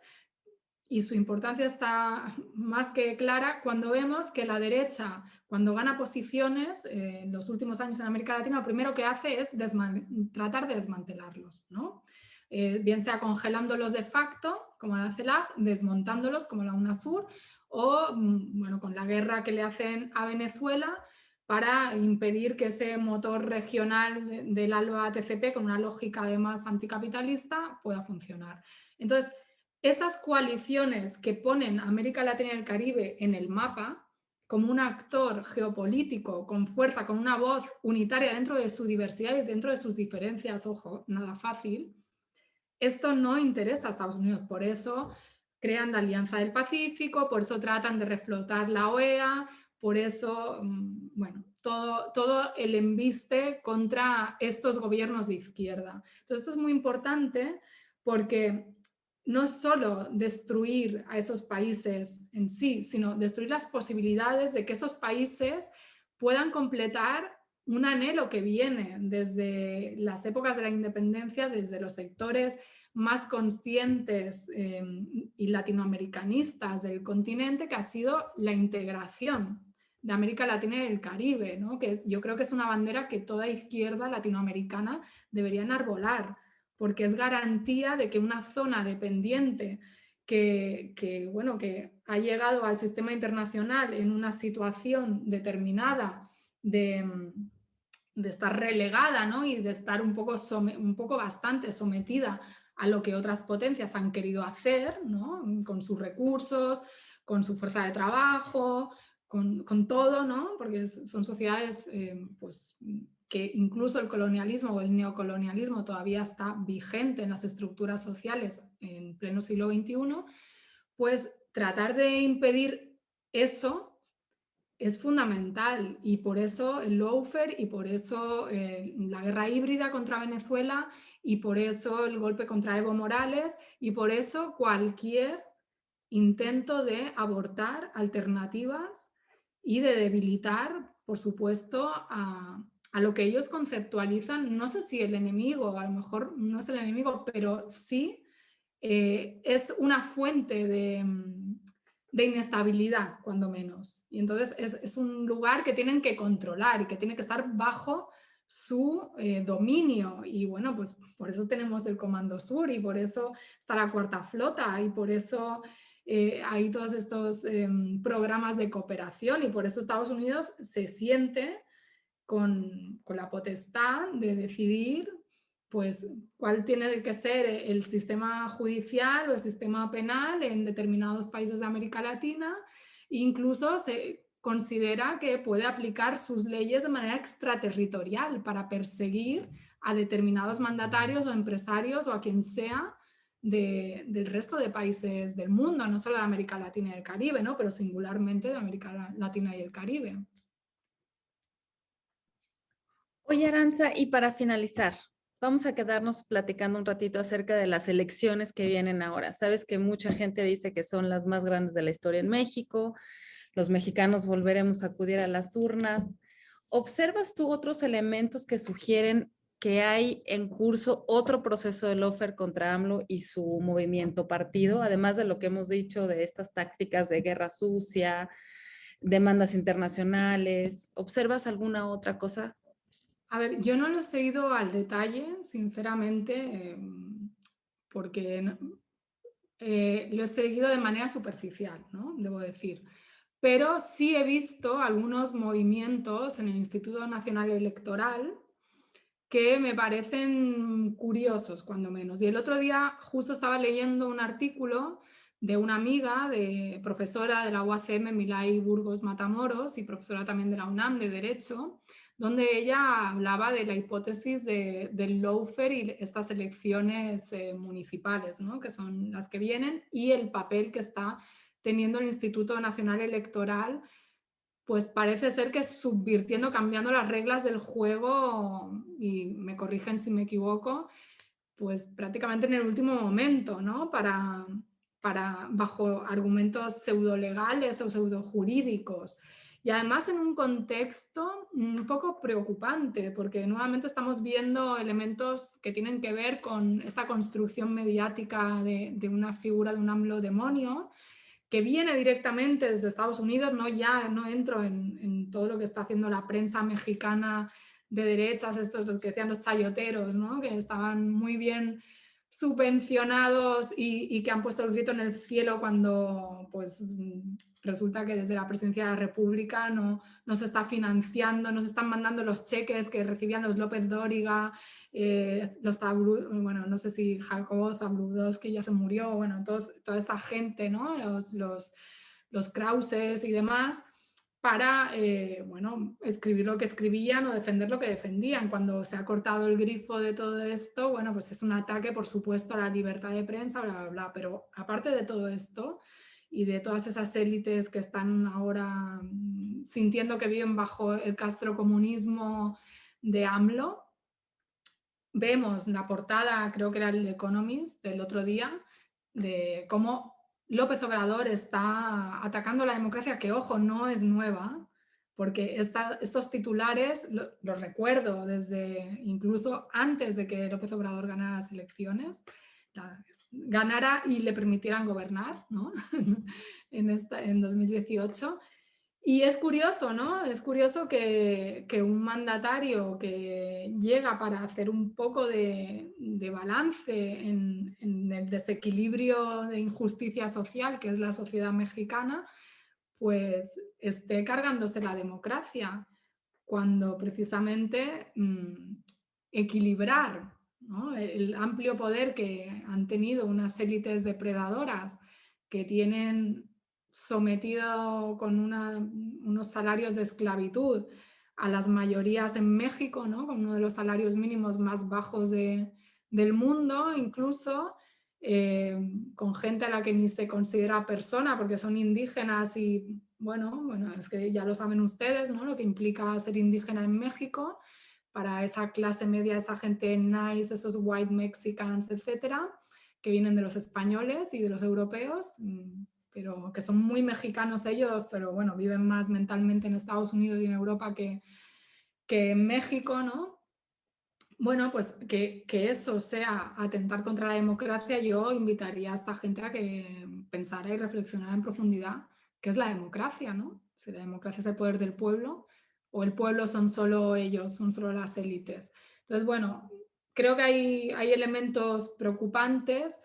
y su importancia está más que clara cuando vemos que la derecha, cuando gana posiciones en los últimos años en América Latina, lo primero que hace es tratar de desmantelarlos, ¿no? Bien sea congelándolos de facto, como la CELAC, desmontándolos, como la UNASUR, o bueno, con la guerra que le hacen a Venezuela para impedir que ese motor regional del ALBA-TCP, con una lógica además anticapitalista, pueda funcionar. Entonces, esas coaliciones que ponen a América Latina y el Caribe en el mapa como un actor geopolítico con fuerza, con una voz unitaria dentro de su diversidad y dentro de sus diferencias, ojo, nada fácil, esto no interesa a Estados Unidos. Por eso crean la Alianza del Pacífico, por eso tratan de reflotar la OEA, por eso, bueno, todo el embiste contra estos gobiernos de izquierda. Entonces, esto es muy importante porque no es solo destruir a esos países en sí, sino destruir las posibilidades de que esos países puedan completar un anhelo que viene desde las épocas de la independencia, desde los sectores más conscientes y latinoamericanistas del continente, que ha sido la integración de América Latina y del Caribe, ¿no? Yo creo que es una bandera que toda izquierda latinoamericana debería enarbolar, porque es garantía de que una zona dependiente bueno, que ha llegado al sistema internacional en una situación determinada de estar relegada, ¿no? Y de estar un poco bastante sometida a lo que otras potencias han querido hacer, ¿no? Con sus recursos, con su fuerza de trabajo, con todo, ¿no? Porque son sociedades pues, que incluso el colonialismo o el neocolonialismo todavía está vigente en las estructuras sociales en pleno siglo XXI, pues tratar de impedir eso es fundamental, y por eso el lawfare, y por eso la guerra híbrida contra Venezuela, y por eso el golpe contra Evo Morales, y por eso cualquier intento de abortar alternativas y de debilitar, por supuesto, a lo que ellos conceptualizan, no sé si el enemigo, a lo mejor no es el enemigo, pero sí es una fuente de inestabilidad, cuando menos. Y entonces es un lugar que tienen que controlar y que tiene que estar bajo su dominio. Y bueno, pues por eso tenemos el Comando Sur, y por eso está la Cuarta Flota, y por eso hay todos estos programas de cooperación, y por eso Estados Unidos se siente con la potestad de decidir pues cuál tiene que ser el sistema judicial o el sistema penal en determinados países de América Latina. Incluso se considera que puede aplicar sus leyes de manera extraterritorial para perseguir a determinados mandatarios o empresarios o a quien sea del resto de países del mundo, no solo de América Latina y el Caribe, ¿no? Pero singularmente de América Latina y el Caribe. Oye, Arantza, y para finalizar, vamos a quedarnos platicando un ratito acerca de las elecciones que vienen ahora. Sabes que mucha gente dice que son las más grandes de la historia en México. Los mexicanos volveremos a acudir a las urnas. ¿Observas tú otros elementos que sugieren que hay en curso otro proceso de lawfare contra AMLO y su movimiento partido, además de lo que hemos dicho de estas tácticas de guerra sucia, demandas internacionales? ¿Observas alguna otra cosa? A ver, yo no lo he seguido al detalle, sinceramente, porque lo he seguido de manera superficial, ¿no? Debo decir. Pero sí he visto algunos movimientos en el Instituto Nacional Electoral que me parecen curiosos, cuando menos. Y el otro día justo estaba leyendo un artículo de una amiga, profesora de la UACM, Milay Burgos Matamoros, y profesora también de la UNAM de Derecho, donde ella hablaba de la hipótesis del lawfare y estas elecciones municipales, ¿no? Que son las que vienen, y el papel que está teniendo el Instituto Nacional Electoral, pues parece ser que subvirtiendo, cambiando las reglas del juego, y me corrigen si me equivoco, pues prácticamente en el último momento, ¿no? Bajo argumentos pseudolegales o pseudojurídicos. Y además en un contexto un poco preocupante, porque nuevamente estamos viendo elementos que tienen que ver con esta construcción mediática de una figura de un AMLO demonio, que viene directamente desde Estados Unidos. Ya no entro en todo lo que está haciendo la prensa mexicana de derechas, estos los que decían los chayoteros, ¿no? Que estaban muy bien subvencionados y que han puesto el grito en el cielo cuando pues resulta que desde la presidencia de la República no se está financiando, no se están mandando los cheques que recibían los López Dóriga, bueno, no sé si Jacobo Zabludovsky ya se murió, bueno, toda esta gente, ¿no? Los Krauses y demás, para bueno, escribir lo que escribían o defender lo que defendían. Cuando se ha cortado el grifo de todo esto, bueno, pues es un ataque, por supuesto, a la libertad de prensa, bla, bla, bla. Pero aparte de todo esto y de todas esas élites que están ahora sintiendo que viven bajo el castrocomunismo de AMLO, vemos la portada, creo que era el Economist del otro día, de cómo López Obrador está atacando la democracia, que ojo, no es nueva, porque estos titulares los recuerdo desde incluso antes de que López Obrador ganara las elecciones, ganara y le permitieran gobernar, ¿no? en 2018. Y es curioso, ¿no? Es curioso que un mandatario que llega para hacer un poco de balance en el desequilibrio de injusticia social que es la sociedad mexicana, pues esté cargándose la democracia, cuando precisamente equilibrar, ¿no? El amplio poder que han tenido unas élites depredadoras que tienen sometido con unos salarios de esclavitud a las mayorías en México, ¿no? Con uno de los salarios mínimos más bajos del mundo, incluso con gente a la que ni se considera persona porque son indígenas y bueno, es que ya lo saben ustedes, ¿no? Lo que implica ser indígena en México para esa clase media, esa gente nice, esos white Mexicans, etcétera, que vienen de los españoles y de los europeos, pero que son muy mexicanos ellos, pero bueno, viven más mentalmente en Estados Unidos y en Europa que en México, ¿no? Bueno, pues que eso sea atentar contra la democracia, yo invitaría a esta gente a que pensara y reflexionara en profundidad qué es la democracia, ¿no? Si la democracia es el poder del pueblo o el pueblo son solo ellos, son solo las élites. Entonces, bueno, creo que hay elementos preocupantes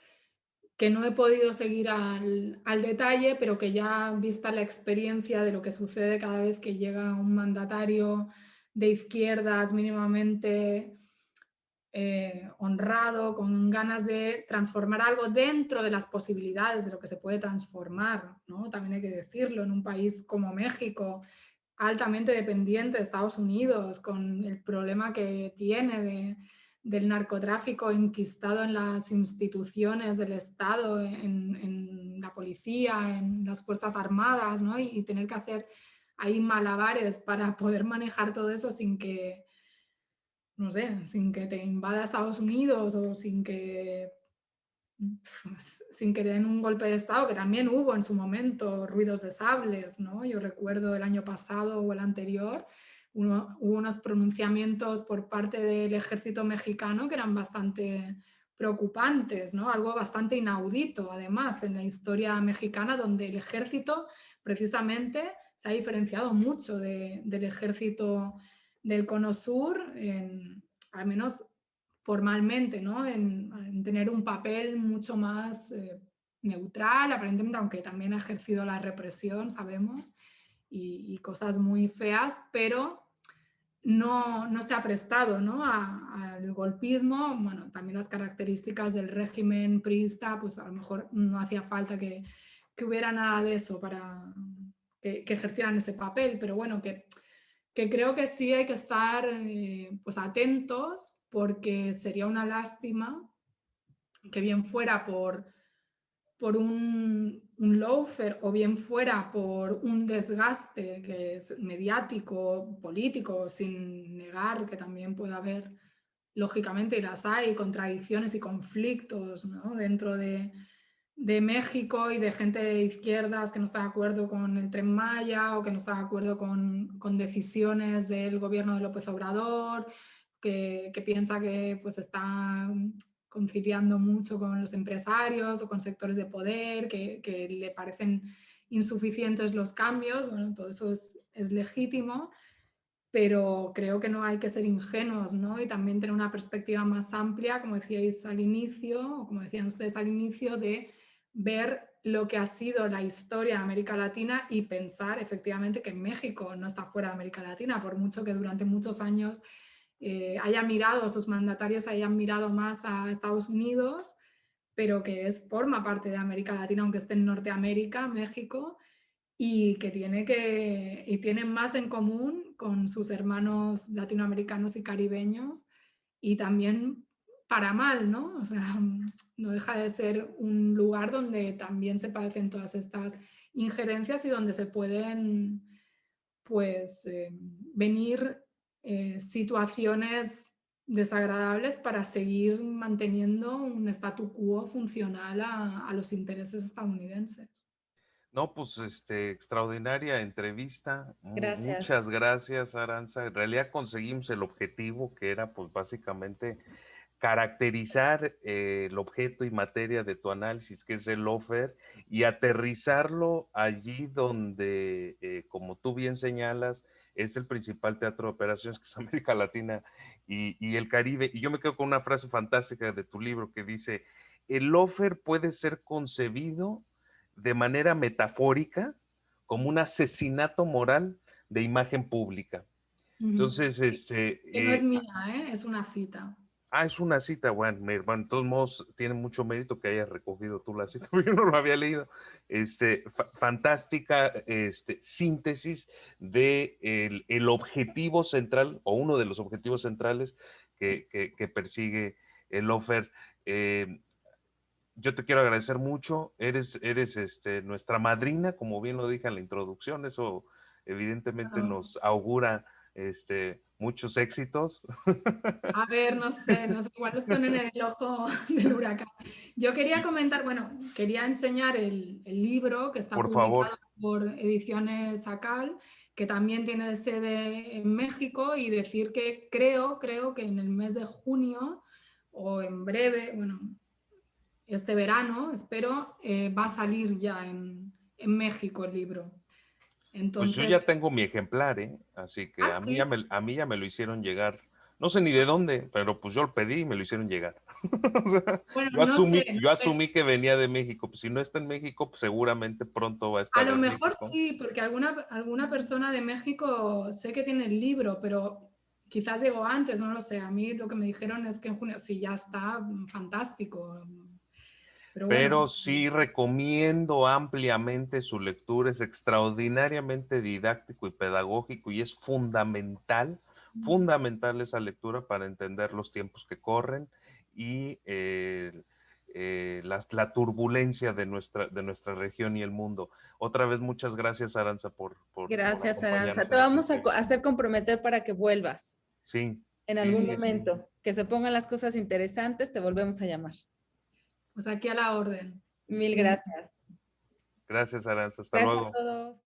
que no he podido seguir al detalle, pero que ya vista la experiencia de lo que sucede cada vez que llega un mandatario de izquierdas mínimamente honrado, con ganas de transformar algo dentro de las posibilidades de lo que se puede transformar, ¿no? También hay que decirlo, en un país como México, altamente dependiente de Estados Unidos, con el problema que tiene del narcotráfico enquistado en las instituciones del Estado, en la policía, en las Fuerzas Armadas, ¿no? Y tener que hacer ahí malabares para poder manejar todo eso sin que, no sé, sin que te invada Estados Unidos o sin que te den un golpe de Estado, que también hubo en su momento ruidos de sables, ¿no? Yo recuerdo el año pasado o el anterior, hubo unos pronunciamientos por parte del ejército mexicano que eran bastante preocupantes, ¿no? Algo bastante inaudito, además, en la historia mexicana, donde el ejército precisamente se ha diferenciado mucho del ejército del Cono Sur, al menos formalmente, ¿no? En tener un papel mucho más neutral, aparentemente, aunque también ha ejercido la represión, sabemos, y cosas muy feas, pero no se ha prestado, ¿no? al golpismo. Bueno, también las características del régimen priista, pues a lo mejor no hacía falta que hubiera nada de eso para que ejercieran ese papel, pero bueno, que que creo que sí hay que estar pues atentos, porque sería una lástima que bien fuera por un lawfare o bien fuera por un desgaste que es mediático, político, sin negar que también puede haber, lógicamente, y las hay, contradicciones y conflictos, ¿no?, dentro de México, y de gente de izquierdas que no está de acuerdo con el Tren Maya o que no está de acuerdo con decisiones del gobierno de López Obrador, que piensa que pues está conciliando mucho con los empresarios o con sectores de poder, que le parecen insuficientes los cambios. Bueno, todo eso es legítimo, pero creo que no hay que ser ingenuos, ¿no? Y también tener una perspectiva más amplia, como decíais al inicio, o como decían ustedes al inicio, de ver lo que ha sido la historia de América Latina y pensar efectivamente que México no está fuera de América Latina, por mucho que durante muchos años sus mandatarios hayan mirado más a Estados Unidos, pero que forma parte de América Latina, aunque esté en Norteamérica, México, y que tienen más en común con sus hermanos latinoamericanos y caribeños, y también para mal, ¿no? O sea, no deja de ser un lugar donde también se padecen todas estas injerencias y donde se pueden, pues, venir situaciones desagradables para seguir manteniendo un statu quo funcional a los intereses estadounidenses. No, pues extraordinaria entrevista. Gracias. Muchas gracias, Aranza. En realidad conseguimos el objetivo, que era pues básicamente caracterizar el objeto y materia de tu análisis, que es el lawfare, y aterrizarlo allí donde, como tú bien señalas, es el principal teatro de operaciones, que es América Latina y el Caribe. Y yo me quedo con una frase fantástica de tu libro que dice: el lawfare puede ser concebido de manera metafórica como un asesinato moral de imagen pública. Entonces, Que no es mía, es una cita. es una cita, bueno, de todos modos tiene mucho mérito que hayas recogido tú la cita, porque yo no lo había leído. Fantástica síntesis de el objetivo central, o uno de los objetivos centrales que persigue el offer. Yo te quiero agradecer mucho, eres nuestra madrina, como bien lo dije en la introducción, eso evidentemente nos augura muchos éxitos. A ver, no sé, igual nos ponen en el ojo del huracán. Yo quería comentar, quería enseñar el libro que está Por favor. publicado por Ediciones Acal, que también tiene sede en México, y decir que creo que en el mes de junio o en breve, este verano, espero, va a salir ya en México el libro. Pues yo Entonces, ya tengo mi ejemplar, así que a mí sí. a mí ya me lo hicieron llegar. No sé ni de dónde, pero pues yo lo pedí y me lo hicieron llegar. O sea, Bueno, yo no sé. asumí que venía de México. Pues si no está en México, pues seguramente pronto va a A estar lo en mejor México. sí, porque alguna persona de México sé que tiene el libro, pero quizás llegó antes, no lo sé. A mí lo que me dijeron es que en junio sí ya está, fantástico. Pero bueno. Pero sí recomiendo ampliamente su lectura, es extraordinariamente didáctico y pedagógico, y es fundamental esa lectura para entender los tiempos que corren y la turbulencia de nuestra región y el mundo. Otra vez, muchas gracias, Aranza, por Gracias, Aranza. acompañarnos Te en esta vamos a entrevista. hacer comprometer para que vuelvas Sí, en sí, algún sí, sí. momento. Que se pongan las cosas interesantes, te volvemos a llamar. Pues aquí a la orden. Mil gracias. Gracias, Aranza. Hasta Gracias luego. a todos.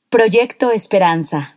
Proyecto Esperanza.